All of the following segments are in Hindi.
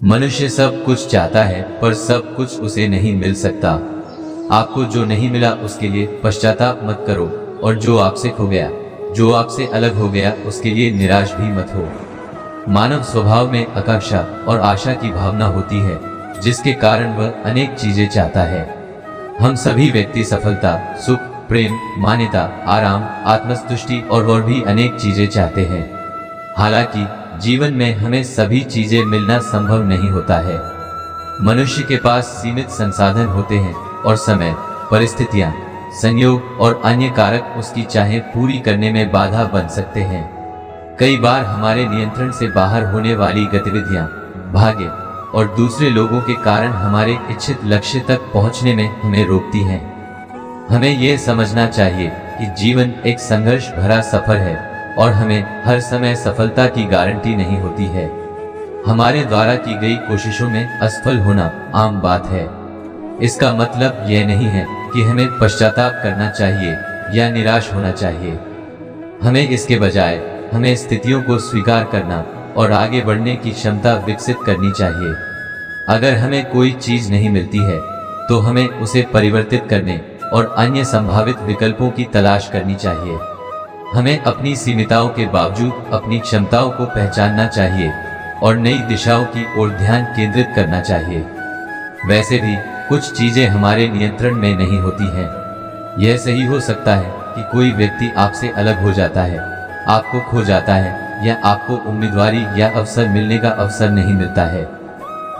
मनुष्य सब कुछ चाहता है पर सब कुछ उसे नहीं मिल सकता। आपको जो नहीं मिला उसके लिए पश्चाताप मत करो, और जो आपसे खो गया, जो आपसे अलग हो गया, उसके लिए निराश भी मत हो। मानव स्वभाव में आकांक्षा और आशा की भावना होती है, जिसके कारण वह अनेक चीजें चाहता है। हम सभी व्यक्ति सफलता, सुख, प्रेम, मान्यता, आराम, आत्मसंतुष्टि और भी अनेक चीजें चाहते हैं। हालांकि जीवन में हमें सभी चीजें मिलना संभव नहीं होता है। मनुष्य के पास सीमित संसाधन होते हैं और समय, परिस्थितियां, संयोग और अन्य कारक उसकी चाहें पूरी करने में बाधा बन सकते हैं। कई बार हमारे नियंत्रण से बाहर होने वाली गतिविधियां, भाग्य और दूसरे लोगों के कारण हमारे इच्छित लक्ष्य तक पहुंचने में हमें रोकती हैं। हमें यह समझना चाहिए कि जीवन एक संघर्ष भरा सफर है और हमें हर समय सफलता की गारंटी नहीं होती है। हमारे द्वारा की गई कोशिशों में असफल होना आम बात है। इसका मतलब यह नहीं है कि हमें पश्चाताप करना चाहिए या निराश होना चाहिए। हमें इसके बजाय हमें स्थितियों को स्वीकार करना और आगे बढ़ने की क्षमता विकसित करनी चाहिए। अगर हमें कोई चीज नहीं मिलती है तो हमें उसे परिवर्तित करने और अन्य संभावित विकल्पों की तलाश करनी चाहिए। हमें अपनी सीमितताओं के बावजूद अपनी क्षमताओं को पहचानना चाहिए और नई दिशाओं की ओर ध्यान केंद्रित करना चाहिए। वैसे भी कुछ चीजें हमारे नियंत्रण में नहीं होती हैं। यह सही हो सकता है कि कोई व्यक्ति आपसे अलग हो जाता है, आपको खो जाता है, या आपको उम्मीदवारी या अवसर मिलने का अवसर नहीं मिलता है।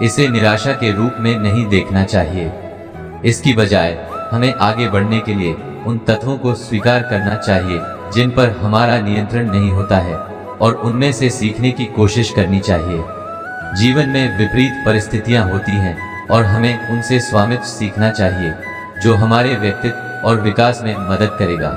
इसे निराशा के रूप में नहीं देखना चाहिए। इसकी बजाय हमें आगे बढ़ने के लिए उन तत्वों को स्वीकार करना चाहिए जिन पर हमारा नियंत्रण नहीं होता है, और उनमें से सीखने की कोशिश करनी चाहिए। जीवन में विपरीत परिस्थितियां होती हैं और हमें उनसे स्वामित्व सीखना चाहिए, जो हमारे व्यक्तित्व और विकास में मदद करेगा।